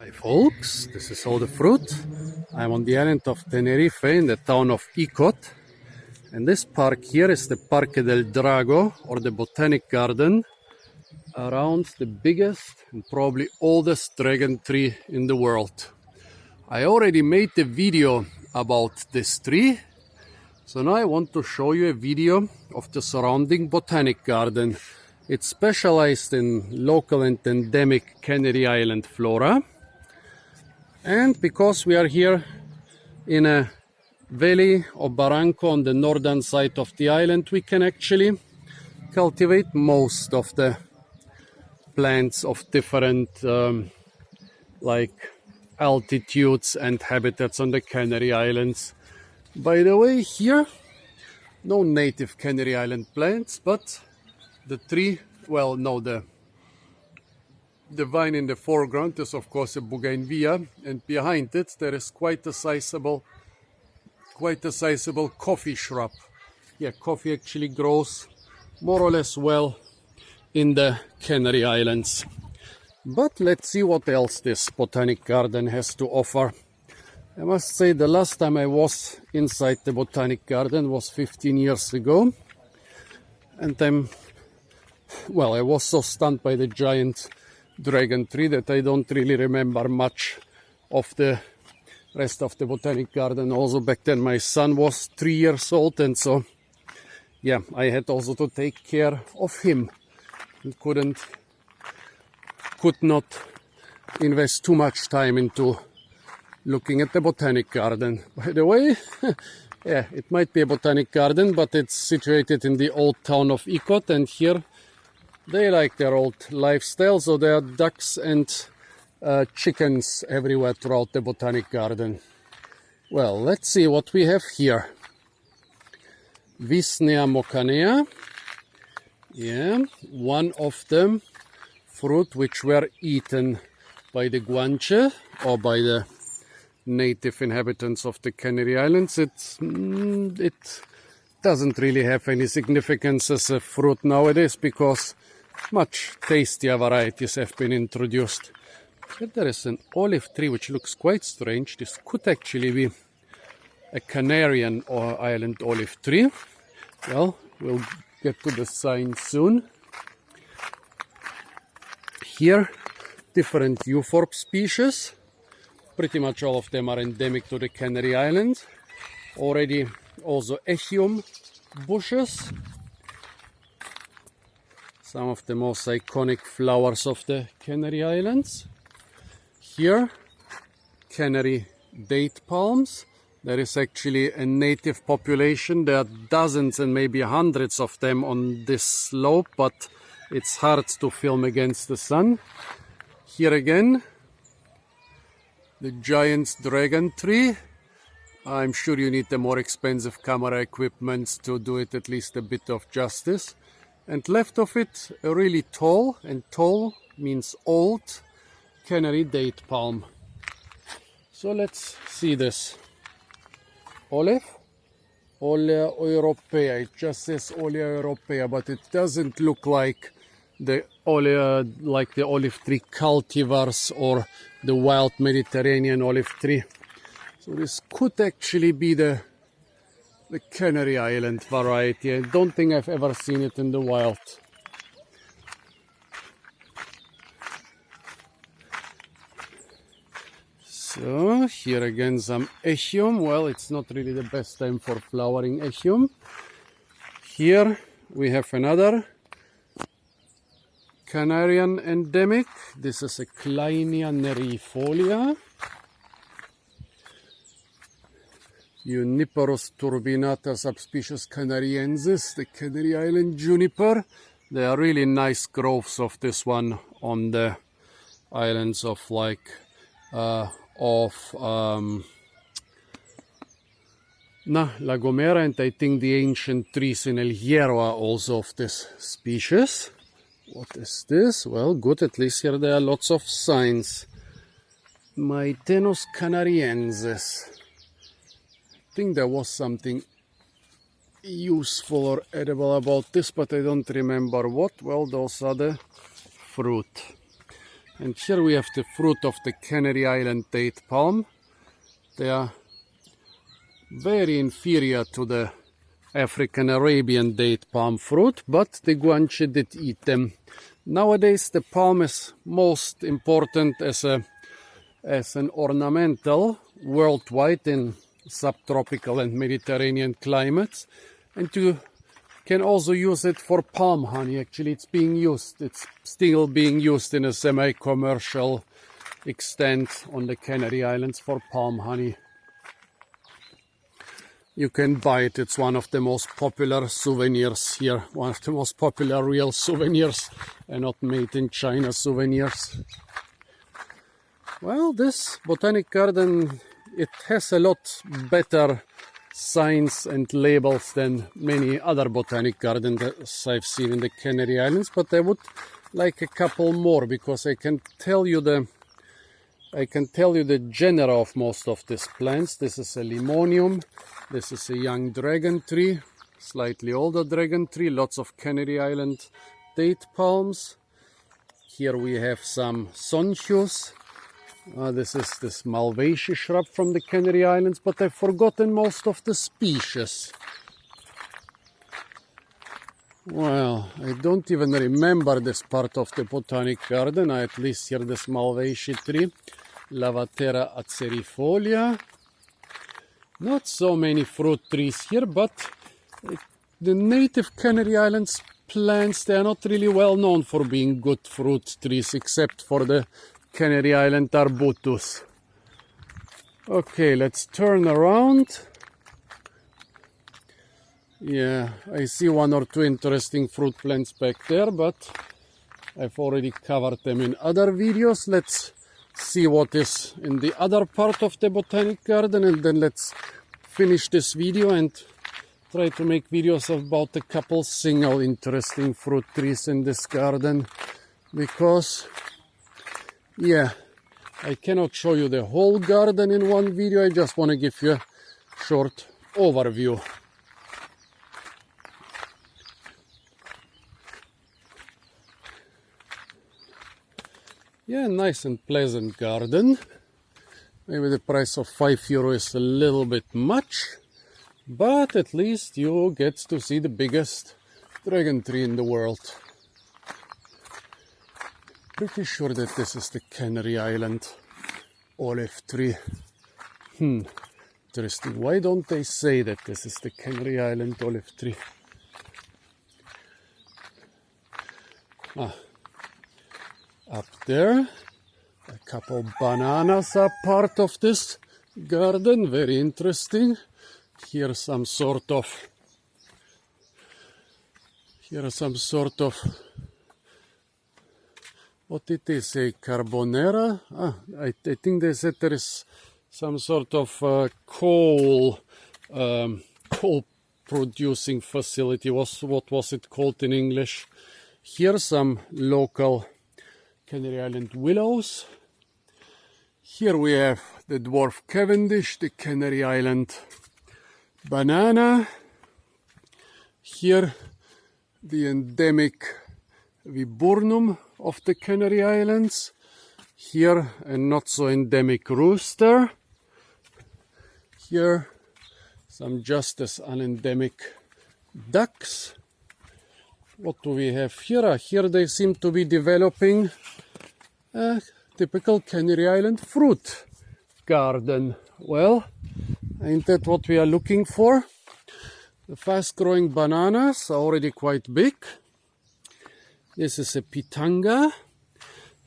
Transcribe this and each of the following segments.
Hi folks, this is all the fruit. I'm on the island of Tenerife in the town of Icod. And this park here is the Parque del Drago, or the Botanic Garden, around the biggest and probably oldest dragon tree in the world. I already made the video about this tree, so now I want to show you a video of the surrounding Botanic Garden. It's specialized in local and endemic Canary Island flora. And because we are here in a valley or barranco on the northern side of the island, we can actually cultivate most of the plants of different like altitudes and habitats on the Canary Islands. By the way, here no native Canary Island plants, but the tree, well, no, the vine in the foreground is of course a bougainvillea, and behind it there is quite a sizable coffee shrub. Yeah, coffee actually grows more or less well in the Canary Islands. But let's see what else this Botanic Garden has to offer. I must say the last time I was inside the Botanic Garden was 15 years ago, and I was so stunned by the giant dragon tree that I don't really remember much of the rest of the Botanic Garden. Also back then my son was 3 years old, and so yeah, I had also to take care of him and could not invest too much time into looking at the Botanic Garden. By the way, yeah, it might be a Botanic Garden, but it's situated in the old town of Icod, and here they like their old lifestyle, so there are ducks and chickens everywhere throughout the Botanic Garden. Well, let's see what we have here. Visnea mocanea. Yeah, one of them fruit which were eaten by the Guanche, or by the native inhabitants of the Canary Islands. It doesn't really have any significance as a fruit nowadays because much tastier varieties have been introduced. Here there is an olive tree which looks quite strange. This could actually be a Canarian or island olive tree. Well, we'll get to the sign soon. Here, different euphorbia species. Pretty much all of them are endemic to the Canary Islands. Already also echium bushes. Some of the most iconic flowers of the Canary Islands. Here, Canary date palms. There is actually a native population. There are dozens and maybe hundreds of them on this slope, but it's hard to film against the sun. Here again, the giant dragon tree. I'm sure you need the more expensive camera equipment to do it at least a bit of justice. And left of it, a really tall, and tall means old, Canary date palm. So let's see this. Olive? Olea europea. It just says Olea europea, but it doesn't look like the olive tree cultivars or the wild Mediterranean olive tree. So this could actually be the Canary Island variety. I don't think I've ever seen it in the wild. So here again some echium. Well, it's not really the best time for flowering echium. Here we have another Canarian endemic. This is a Kleinia nerifolia. Juniperus turbinata subspecies canariensis, the Canary Island juniper. There are really nice groves of this one on the islands of La Gomera, and I think the ancient trees in El Hierro are also of this species. What is this? Well, good, at least here there are lots of signs. Maitenus canariensis. I think there was something useful or edible about this, but I don't remember what. Well, those are the fruit. And here we have the fruit of the Canary Island date palm. They are very inferior to the African Arabian date palm fruit, but the Guanche did eat them. Nowadays the palm is most important as an ornamental worldwide in subtropical and Mediterranean climates, and you can also use it for palm honey. Actually, it's still being used in a semi-commercial extent on the Canary Islands for palm honey. You can buy it. It's one of the most popular souvenirs here, one of the most popular real souvenirs and not made in China souvenirs. Well, this Botanic Garden, it has a lot better signs and labels than many other Botanic Gardens I've seen in the Canary Islands, but I would like a couple more, because I can tell you the genera of most of these plants. This is a limonium, this is a young dragon tree, slightly older dragon tree, lots of Canary Island date palms. Here we have some sonchus. This is this Malvaceae shrub from the Canary Islands, but I've forgotten most of the species. Well, I don't even remember this part of the Botanic Garden. I at least hear this Malvaceae tree, Lavatera acerifolia. Not so many fruit trees here, but the native Canary Islands plants, they are not really well known for being good fruit trees, except for the Canary Island arbutus. Okay, let's turn around. Yeah, I see one or two interesting fruit plants back there, but I've already covered them in other videos. Let's see what is in the other part of the Botanic Garden, and then let's finish this video and try to make videos about a couple single interesting fruit trees in this garden, because yeah, I cannot show you the whole garden in one video. I just want to give you a short overview. Yeah, nice and pleasant garden. Maybe the price of €5 is a little bit much, but at least you get to see the biggest dragon tree in the world. Pretty sure that this is the Canary Island olive tree. Interesting. Why don't they say that this is the Canary Island olive tree? Up there, a couple bananas are part of this garden. Very interesting. Here some sort of what did they say? Carbonera? I think they said there is some sort of coal producing facility. What was it called in English? Here some local Canary Island willows. Here we have the dwarf Cavendish, the Canary Island banana. Here the endemic viburnum of the Canary Islands. Here a not so endemic rooster. Here some just as unendemic ducks. What do we have here? Here they seem to be developing a typical Canary Island fruit garden. Well, ain't that what we are looking for? The fast-growing bananas are already quite big. This is a pitanga.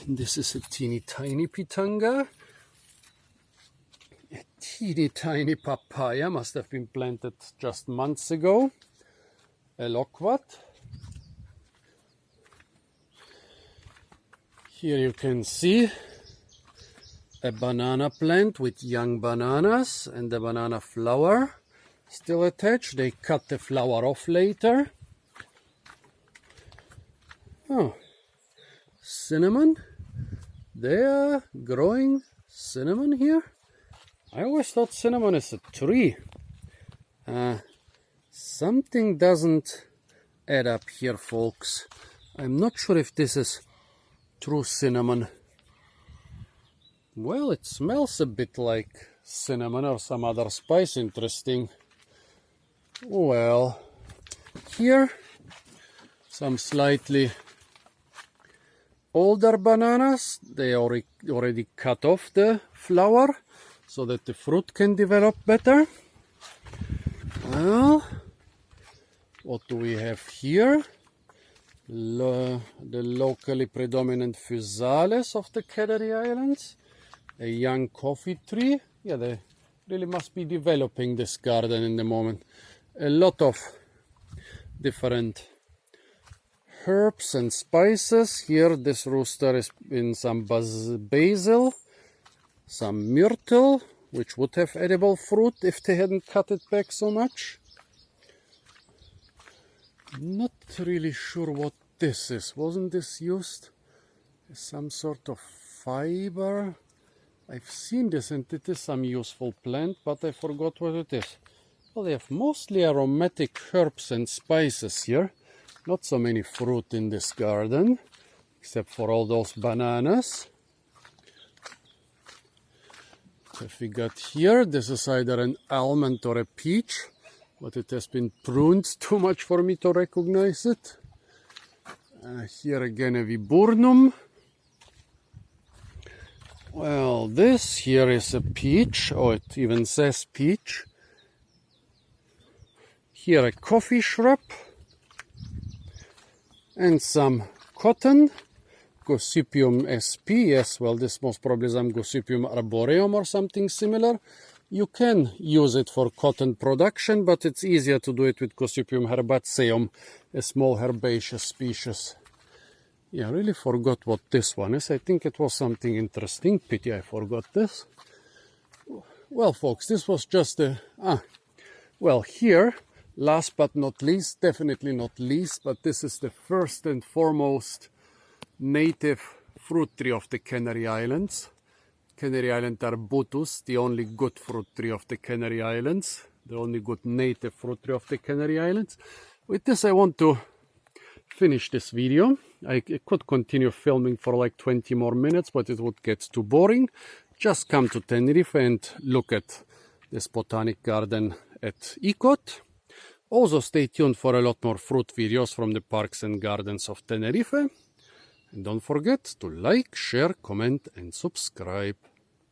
And this is a teeny tiny pitanga. A teeny tiny papaya, must have been planted just months ago. A loquat. Here you can see a banana plant with young bananas and the banana flower still attached. They cut the flower off later. Oh, cinnamon. They are growing cinnamon here. I always thought cinnamon is a tree. Something doesn't add up here, folks. I'm not sure if this is true cinnamon. Well, it smells a bit like cinnamon or some other spice. Interesting. Well, here some slightly older bananas. They already cut off the flower so that the fruit can develop better. Well, what do we have here? The locally predominant physales of the Canary Islands. A young coffee tree. Yeah, they really must be developing this garden in the moment. A lot of different herbs and spices. Here this rooster is in some basil, some myrtle, which would have edible fruit if they hadn't cut it back so much. Not really sure what this is. Wasn't this used as some sort of fiber? I've seen this and it is some useful plant, but I forgot what it is. Well, they have mostly aromatic herbs and spices here. Not so many fruit in this garden, except for all those bananas. What have we got here? This is either an almond or a peach, but it has been pruned too much for me to recognize it. Here again a viburnum. Well, this here is a peach. Oh, it even says peach. Here a coffee shrub. And some cotton. Gossypium sp. Yes, well, this most probably is some Gossypium arboreum or something similar. You can use it for cotton production, but it's easier to do it with Gossypium herbaceum, a small herbaceous species. Yeah, I really forgot what this one is. I think it was something interesting. Pity I forgot this. Well, folks, this was just a... well, here, last but not least, definitely not least, but this is the first and foremost native fruit tree of the Canary Islands. Canary Island arbutus, the only good fruit tree of the Canary Islands. The only good native fruit tree of the Canary Islands. With this, I want to finish this video. I could continue filming for like 20 more minutes, but it would get too boring. Just come to Tenerife and look at this Botanic Garden at Icod. Also stay tuned for a lot more fruit videos from the parks and gardens of Tenerife. And don't forget to like, share, comment and subscribe.